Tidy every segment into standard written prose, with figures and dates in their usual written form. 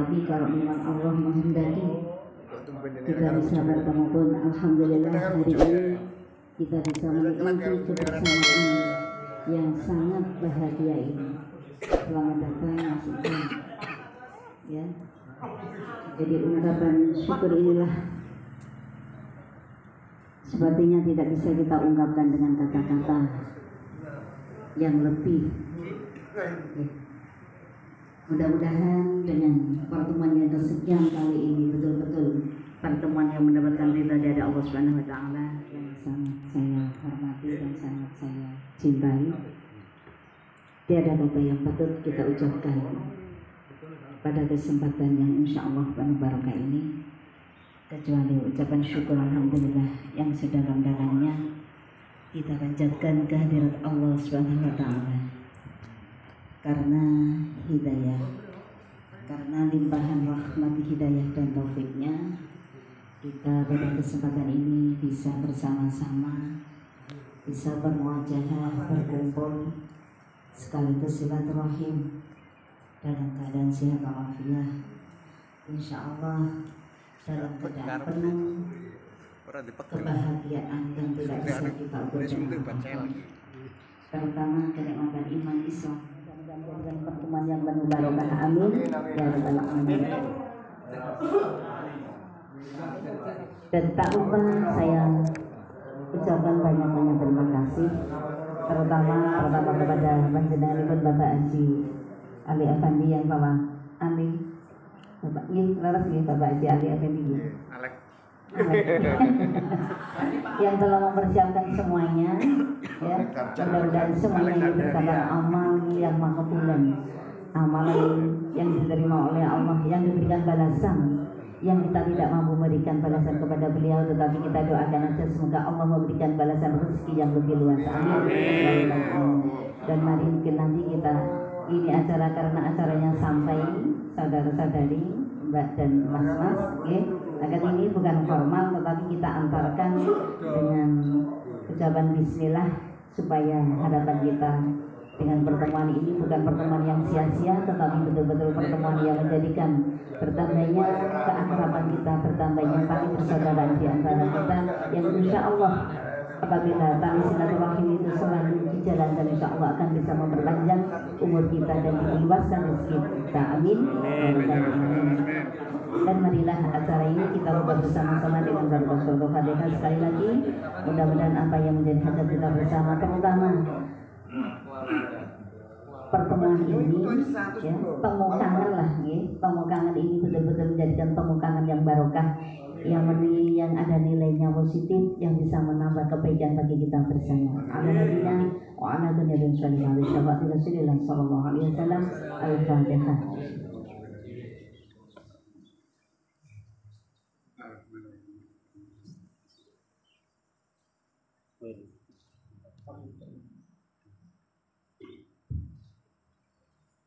apalagi kalau memang Allah menghendaki kita bisa bertemu pun alhamdulillah hari ini kita bisa menikmati kebersamaan yang sangat bahagia ini. Selamat datang Mas Iqbal. Ya. Jadi ungkapan syukur inilah sepertinya tidak bisa kita ungkapkan dengan kata-kata yang lebih. Mudah-mudahan dengan pertemuan yang kesekian kali ini betul-betul pertemuan yang mendapatkan ridha dari Allah Subhanahu wa taala yang sangat saya hormati dan sangat saya cintai. Tiada kata yang patut kita ucapkan pada kesempatan yang insya Allah penuh barokah ini kecuali ucapan syukur alhamdulillah yang sedalam-dalamnya kita panjatkan kehadirat Allah Subhanahu wa taala. Karena hidayah, karena limpahan rahmat hidayah dan taufiknya, kita pada kesempatan ini bisa bersama-sama, bisa bermuajahah, berkumpul, sekaligus silaturahim dalam keadaan sehat walafiat. Insya Allah dalam keadaan penuh kebahagiaan yang tidak bisa kita ukur dengan kata, terutama kenikmatan iman Islam. Dan pertemuan yang penuh barokah, amin ya rabbal alamin. Dan tak lupa saya ucapkan banyak-banyak terima kasih terutama kepada panjenenganipun Bapak Haji Ali Effendi yang bawa Ali Bapak ini laras ya Bapak Haji Ali Effendi yang telah mempersiapkan semuanya, ya, mudah-mudahan semuanya ini bersama amal yang makbulan, amalan yang diterima oleh Allah, yang diberikan balasan, yang kita tidak mampu memberikan balasan kepada beliau, tetapi kita doakan aja semoga Allah memberikan balasan rezeki yang lebih luas, amin. Dan mari mungkin nanti kita ini acara karena acaranya sampai saudara-saudari, Mbak dan Mas-mas, ya. Agar ini bukan formal tetapi kita antarkan dengan ucapan bismillah supaya harapan kita dengan pertemuan ini bukan pertemuan yang sia-sia tetapi betul-betul pertemuan yang menjadikan bertambahnya keakraban kita, bertambahnya tali persaudaraan di antara kita yang insya Allah apabila tali silaturahim itu selalu dijalankan insya Allah akan bisa memperpanjang umur kita dan diluaskan rezeki kita, amin. Dan marilah acara ini kita buat bersama-sama dengan barokat surga Fatihah. Sekali lagi mudah-mudahan apa yang menjadi hajat kita bersama, terutama pertemuan ini, ya, temu kangen lah, ya, temu kangen ini betul-betul menjadikan temu kangen yang barokah, yang ada nilainya positif, yang bisa menambah kebaikan bagi kita bersama. Alhamdulillah wa ala dunya sallallahu alaihi wasallam. Al-Fatihah.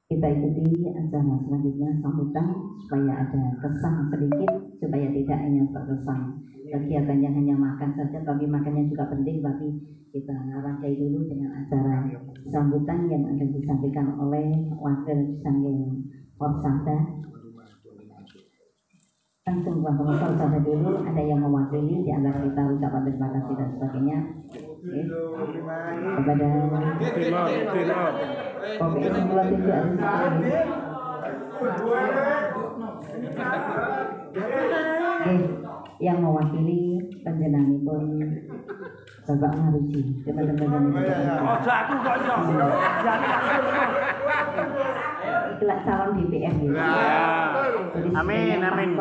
Kita ikuti acara selanjutnya sambutan supaya ada kesan sedikit supaya tidak hanya terkesan kegiatan yang hanya makan saja, tapi makannya juga penting, tapi kita rangkai dulu dengan acara sambutan yang akan disampaikan oleh Wakil Sangking Forsada. Langsung Wakil Forsada dulu, ada yang mewakili di antara kita ucapan terima kasih dan sebagainya. Kepada Oke, sebuah tidak yang mewakili panjenenganipun Bapak Maruji, teman-teman itulah calon DPR gitu. Amin, amin.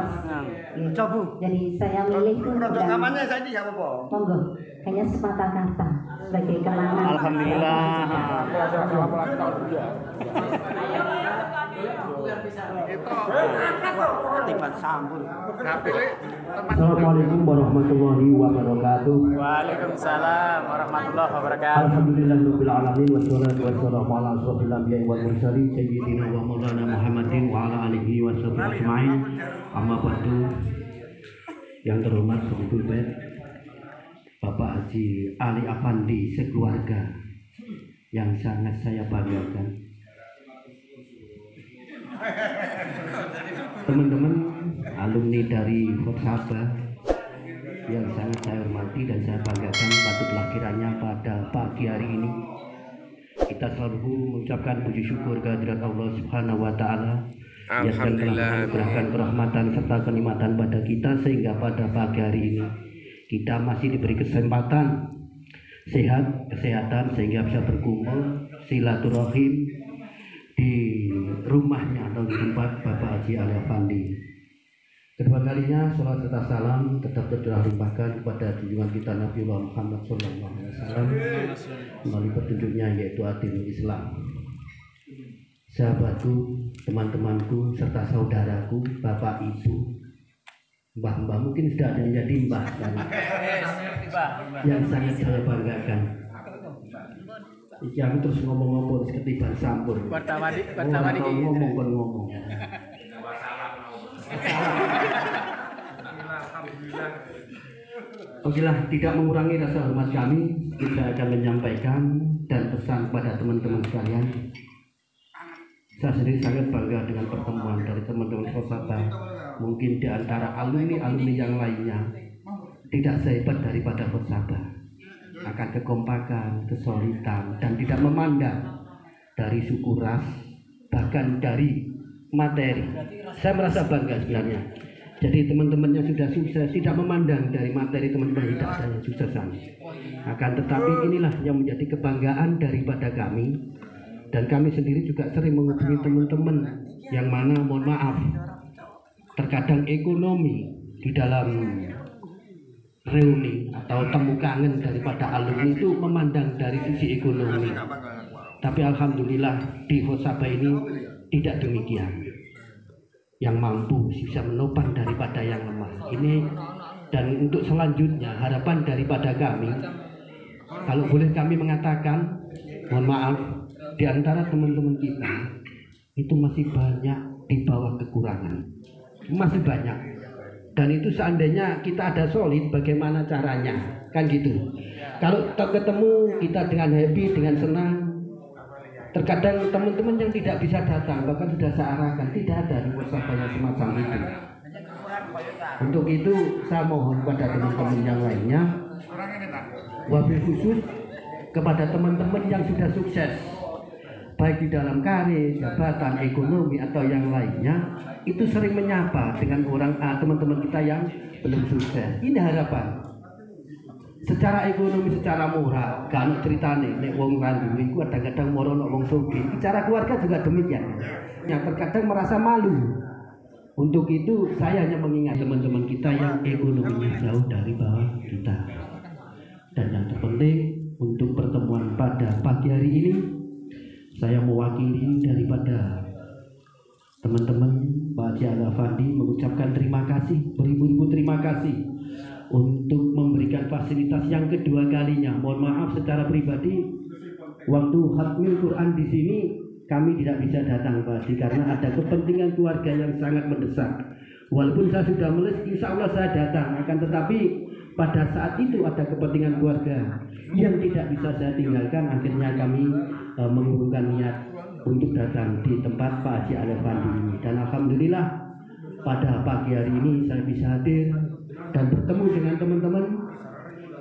Coba. Jadi saya milih itu kamarnya saya di apa? Monggo, hanya sepatah kata sebagai kenangan. Alhamdulillah. Assalamualaikum warahmatullahi wabarakatuh. Waalaikumsalam warahmatullahi wabarakatuh. Alhamdulillahirabbil alamin wassalatu wassalamu ala asyrofil anbiya'i wal mursalin sayyidina wa maulana Muhammadin wa ala alihi washabbihi ajmain. Amma ba'du. Yang terhormat Habibul Bait Bapak Haji Ali Effendi sekeluarga yang sangat saya banggakan. teman-teman alumni dari Forsaba yang sangat saya hormati dan saya banggakan, patutlah kiranya pada pagi hari ini kita selalu mengucapkan puji syukur kehadirat Allah Subhanahu wa taala yang telah menganugerahkan kerahmatan serta kenikmatan pada kita sehingga pada pagi hari ini kita masih diberi kesempatan sehat, kesehatan sehingga bisa berkumpul silaturahim di rumahnya atau di tempat Bapak Haji Ali Afandi. Kedua kalinya salat serta salam tetap tercurah limpahkan kepada junjungan kita Nabiullah Muhammad SAW melalui petunjuknya yaitu Adinul Islam. Sahabatku, teman-temanku serta saudaraku, bapak ibu, mbah-mbah, mungkin sudah ada yang jadi mbah yang sangat saya banggakan. Iki aku terus ngomong-ngomong ketiban sampur. Pertama ngomong. Okelah, tidak mengurangi rasa hormat kami, kita akan menyampaikan dan pesan pada teman-teman sekalian. Saya sendiri sangat bangga dengan pertemuan dari teman-teman Forsaba. Mungkin di antara alumni-alumni yang lainnya tidak sehebat daripada Forsaba. Akan kekompakan, kesulitan, dan tidak memandang dari suku ras, bahkan dari materi. Saya merasa bangga sebenarnya. Jadi teman-teman yang sudah sukses tidak memandang dari materi teman-teman tidak ada yang suksesan. Akan tetapi inilah yang menjadi kebanggaan daripada kami. Dan kami sendiri juga sering menghubungi teman-teman yang mana mohon maaf terkadang ekonomi di dalam reuni atau temu kangen daripada alumni itu memandang dari sisi ekonomi. Tapi alhamdulillah di Forsaba ini tidak demikian. Yang mampu bisa menopang daripada yang lemah. Ini dan untuk selanjutnya harapan daripada kami, kalau boleh kami mengatakan, mohon maaf, di antara teman-teman kita itu masih banyak di bawah kekurangan, masih banyak. Dan itu seandainya kita ada solid, bagaimana caranya, kan gitu. Kalau ketemu kita dengan happy, dengan senang. Terkadang teman-teman yang tidak bisa datang, bahkan sudah saya arahkan, tidak ada di Forsaba yang semacam itu. Untuk itu saya mohon pada teman-teman yang lainnya, wabil khusus kepada teman-teman yang sudah sukses, baik di dalam karir, jabatan, ekonomi atau yang lainnya, itu sering menyapa dengan orang teman-teman kita yang belum sukses. Ini harapan. Secara ekonomi, secara moral, kan ceritane nek wong randu iku kadang-kadang moro nek wong sugih. Secara keluarga juga demikian. Yang terkadang merasa malu. Untuk itu saya hanya mengingat teman-teman kita yang ekonominya jauh dari bawah kita. Dan yang terpenting untuk pertemuan pada pagi hari ini, saya mewakili daripada teman-teman Pak Haji Ali Afandi mengucapkan terima kasih, beribu-ribu terima kasih untuk memberikan fasilitas yang kedua kalinya. Mohon maaf secara pribadi, waktu khatmil Quran di sini kami tidak bisa datang Pak Haji karena ada kepentingan keluarga yang sangat mendesak. Walaupun saya sudah menulis, insya Allah saya datang. Akan tetapi pada saat itu ada kepentingan keluarga yang tidak bisa saya tinggalkan. Akhirnya kami mengurungkan niat untuk datang di tempat Pak Haji Ali Afandi ini. Dan alhamdulillah pada pagi hari ini saya bisa hadir dan bertemu dengan teman-teman.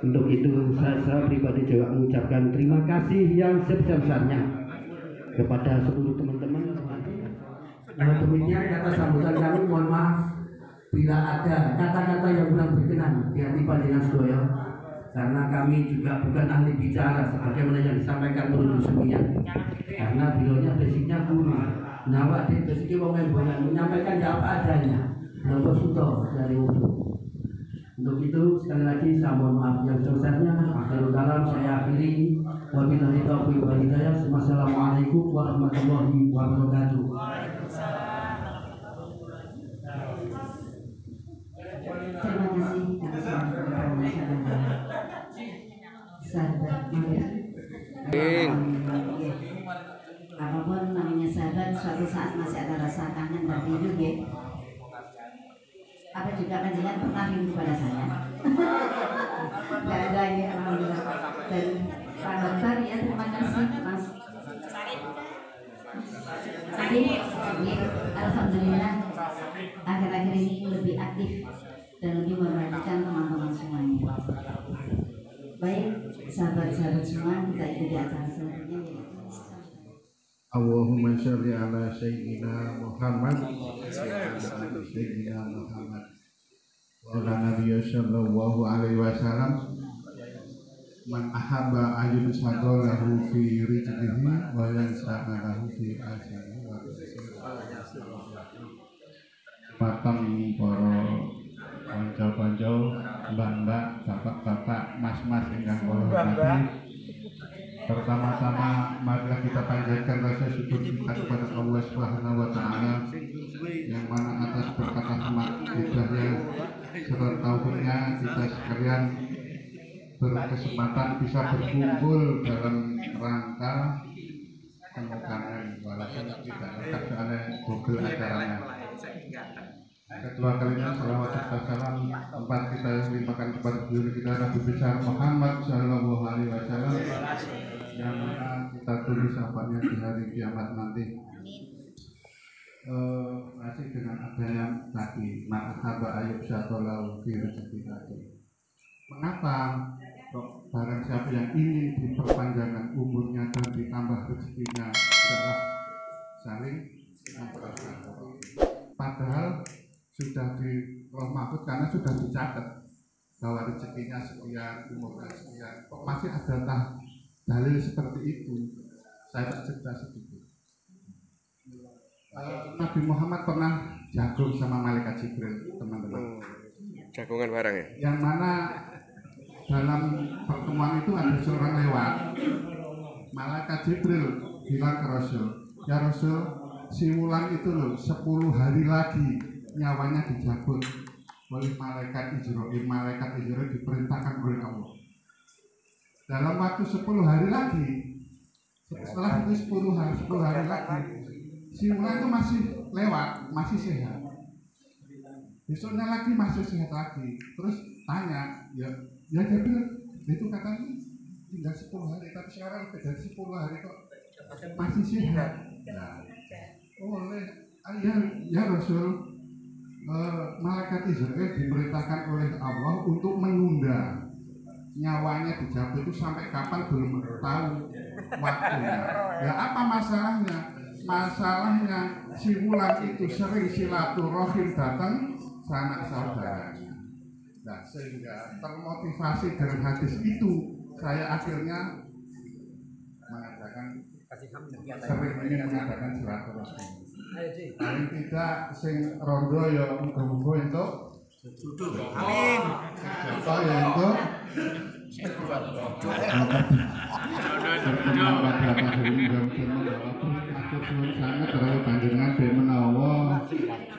Untuk itu saya pribadi juga mengucapkan terima kasih yang sebesar-besarnya kepada seluruh teman-teman. Demikian kata sambutan kami. Mohon maaf bila ada kata-kata yang kurang berkenan di hati panjenengan sedaya, karena kami juga bukan ahli bicara sebagaimana yang disampaikan Guru Sumiyan. Karena beliaunya basicnya guru, nyawa di basicnya wong yang menyampaikan ya apa adanya. Bapak Suto dari UU. Untuk itu sekali lagi saya mohon maaf yang sebesarnya. Akhirul kalam saya akhiri. Wabillahi taufiq wal hidayah. Wassalamualaikum warahmatullahi wabarakatuh. Terima kasih sahabat apapun namanya sahabat, suatu saat masih ada rasa kangen dan rindu ya. Apa juga panjenengan pernah rindu pada saya? Tidak ada ya, alhamdulillah. Dan Pak Dokter ya, terima kasih Mas. Jadi, alhamdulillah akhir-akhir ini lebih aktif dan lebih memperhatikan teman-teman semuanya. Baik, sahabat-sahabat semua, kita ikuti acara selanjutnya. Allahumma sholli ala sayyidina Muhammad sayyidina Muhammad wa ala nabiyyi sallallahu alaihi wasallam. Man ahabba ayun sadolahu fi rizqihi wa yansa'alahu fi asyihi wa patang para kanca-kanca, mbak-mbak, bapak-bapak, mas-mas ingkang kula hormati. Pertama-tama marilah kita panjatkan rasa syukur kita kepada Allah Subhanahu wa taala yang mana atas berkat rahmat hidayah serta taufiknya kita sekalian berkesempatan bisa berkumpul dalam rangka pembukaan walaupun tidak lengkap soalnya Google acaranya. Kedua kalinya salawat serta salam tempat kita limpahkan kepada guru kita Nabi besar Muhammad Sallallahu Alaihi Wasallam yang mana kita tulis syafaatnya di hari kiamat nanti. Masih dengan adanya tadi ma'ahaba ayub syatolau fi rezeki tadi. Mengapa kok barang siapa yang ingin diperpanjangkan umurnya dan ditambah rezekinya adalah saling memperhatikan. Padahal sudah di Roh Mahfud karena sudah dicatat bahwa rezekinya sekian, umurnya sekian. Kok masih ada dalil seperti itu? Saya tak cerita sedikit. Nabi Muhammad pernah jagung sama malaikat Jibril, teman-teman. Jagungan barang ya? Yang mana dalam pertemuan itu ada seorang lewat. Malaikat Jibril bilang ke Rasul, ya Rasul, si Wulan itu loh 10 hari lagi nyawanya dicabut oleh malaikat Israil. Malaikat Israil diperintahkan oleh Allah. Dalam waktu 10 hari lagi, setelah itu 10 hari lagi, si Wulan itu masih lewat, masih sehat. Besoknya lagi masih sehat lagi. Terus tanya, ya Jibril, itu katanya tinggal 10 hari, tapi sekarang lebih dari 10 hari kok masih sehat. Nah, oleh ya Rasul, malaikat Israel diperintahkan oleh Allah untuk menunda nyawanya dijabut itu sampai kapan belum tahu waktunya. Ya apa masalahnya? Masalahnya si Wulan itu sering silaturahim datang sanak saudaranya. Nah, sehingga termotivasi dengan hadis itu saya akhirnya mengadakan sering ingin mengadakan silaturahim. Paling tidak sing rondo ya muga-muga entuk amin. Apa ya entuk sangat terlalu panjenengan ben menawa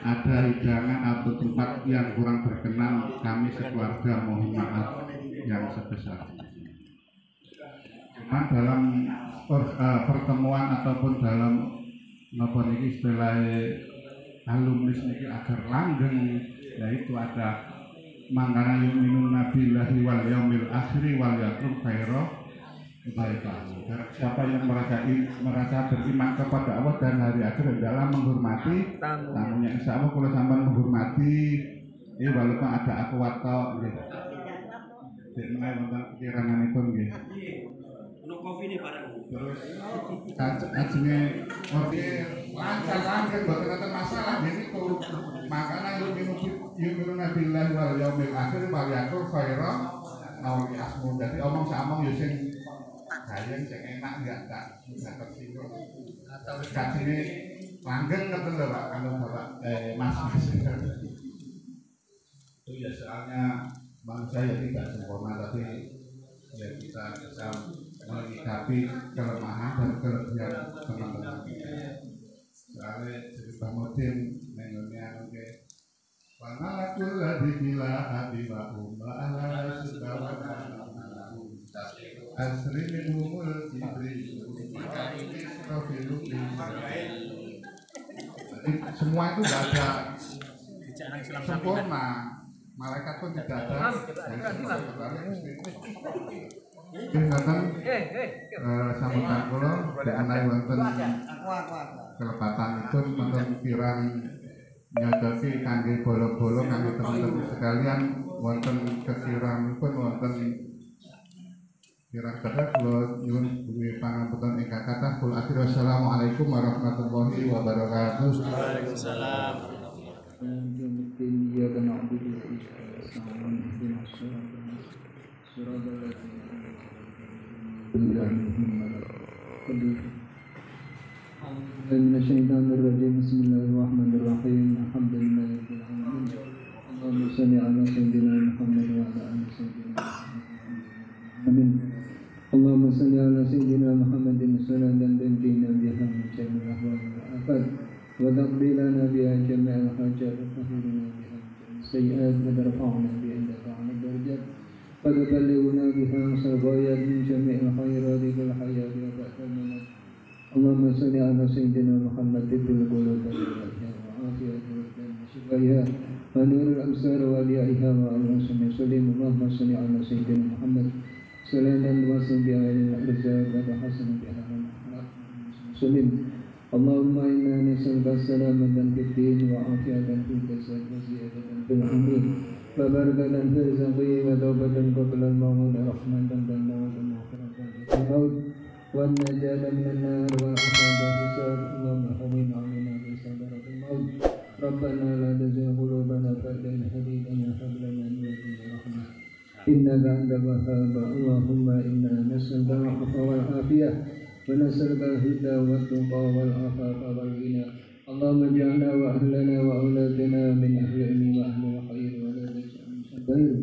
ada hidangan atau tempat yang kurang berkenan, kami sekeluarga mohon maaf yang sebesar-besarnya. Cuma dalam pertemuan ataupun dalam napa niki istilah alumni niki agar langgeng, yaitu ada mangkana yuminun nabillahi wal yaumil akhir wal yatruk khaira baiklah. Siapa yang merasa beriman kepada Allah dan hari akhir dalam menghormati tamunya, insya Allah kalau sampai menghormati walaupun ada akhwat tok nggih. Dek menawi wonten pikirananipun nggih. Kopi ini barang. Terus ajenge kopi lancar-lancar mboten wonten masalah niku. Makanya yuminun nabillahi wal yaumil akhir wal yatruk khaira aw yasmu. Dadi omong samong yo sing gayeng sing enak enggak tersinggung. Kajine langgeng ngoten lho Pak, kalau Bapak Mas. Itu ya soalnya manusia ya tidak sempurna, tapi ya kita bisa menyikapi kelemahan dan kelebihan teman-teman kita. Soalnya cerita musim mengenai oke. Panalakul ladhi bila adiba umma ala sudawana asri minumul kibri semua itu tidak ada sempurna. Malaikat pun tidak ada yang sempurna. Ngaten sambutan kula dikenai wonten kelepatan itu wonten kirang nyocoki kangge bolo-bolo kangge teman-teman sekalian wonten kekirangipun wonten kirang kedah kula nyuwun duwe pangapunten ingkang kathah kula akhiri wassalamualaikum warahmatullahi wabarakatuh. Waalaikumsalam. إياك نعبد وإياك نستعين اهدنا الصراط صراط الذين من الشيطان الرجيم بسم الله الرحمن الرحيم الحمد لله رب العالمين اللهم صل على سيدنا محمد وعلى آل سيدنا محمد اللهم صل على سيدنا محمد صلاة تنجينا بها من شر الأهوال والآفات وتقضي لنا بها جميع الحاجات وتطهرنا بها من السيئات وترفعنا بها عندك على الدرجات وتبلغنا بها أقصى الغايات من جميع الخيرات في الحياة وبعد الممات اللهم صل على سيدنا محمد طب القلوب والعافية والدم وشفائها ونور الأبصار وأضيائها وعلى آله وسلم اللهم صل على سيدنا محمد صلاة توصل بها إلى الأرزاق وتحسن بها الأخلاق وسلم اللهم إنا نسألك السلامة في الدين وعافية في الجسد وزيادة في العمر وبركة في الرزق وتوبة قبل الموت ورحمة بعد الموت ومغفرة في الموت والنجاة من النار والعافية في الحساب اللهم هون علينا بسكرات الموت ربنا لا تزغ قلوبنا بعد إذ هديتنا وهب لنا من لدنك رحمة إنك أنت الوهاب اللهم إنا نسألك العفو والعافية ونسألك الهدى والتقى والعفاف والغنى اللهم اجعلنا وأهلنا وأولادنا من أهل العلم وأهل الخير ولا تجعل من الخير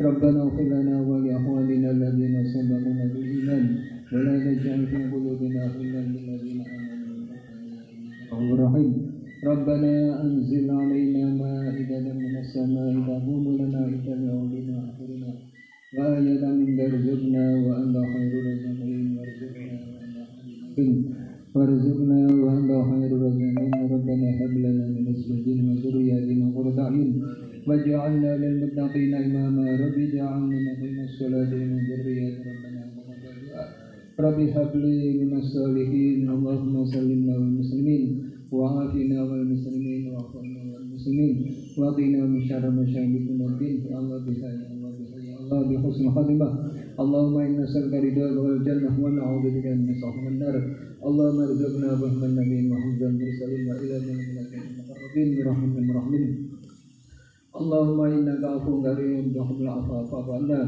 ربنا اغفر لنا ولإخواننا الذين سبقونا بالإيمان ولا تجعل في قلوبنا غلا للذين آمنوا ربنا إنك رحيم ربنا أنزل علينا مائدة من السماء تكون لنا عيدا ليومنا آخرنا وآية منك ارزقنا وأنت خير الرازقين وارزقنا وأنت خير الرازقين ربنا هب لنا من أزواجنا وذرياتنا قرة أعين واجعلنا للمتقين إماما رب اجعلنا مقيم الصلاة من ذرية ربنا تقبل دعاء رب هب لي من الصالحين اللهم سلمنا والمسلمين وعافنا والمسلمين وعافنا والمسلمين وقنا من شر مشاكلنا الدين يا الله بها يا الله بها يا الله بحسن خاتمة اللهم إنا نسألك رضاك والجنة ونعوذ بك من سخط النار اللهم ارزقنا فهم النبي وحفظ المرسلين وإلى من المقربين برحمة الراحمين اللهم إنك عفو كريم تحب العفو فاعف عنا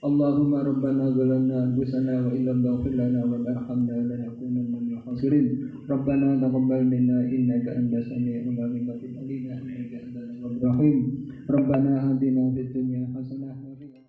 اللهم ربنا ظلمنا أنفسنا وإن لم تغفر لنا وترحمنا لنكونن من الخاسرين ربنا تقبل منا إنك أنت السميع العليم وتب علينا إنك أنت التواب الرحيم ربنا آتنا في الدنيا حسنة وفي الآخرة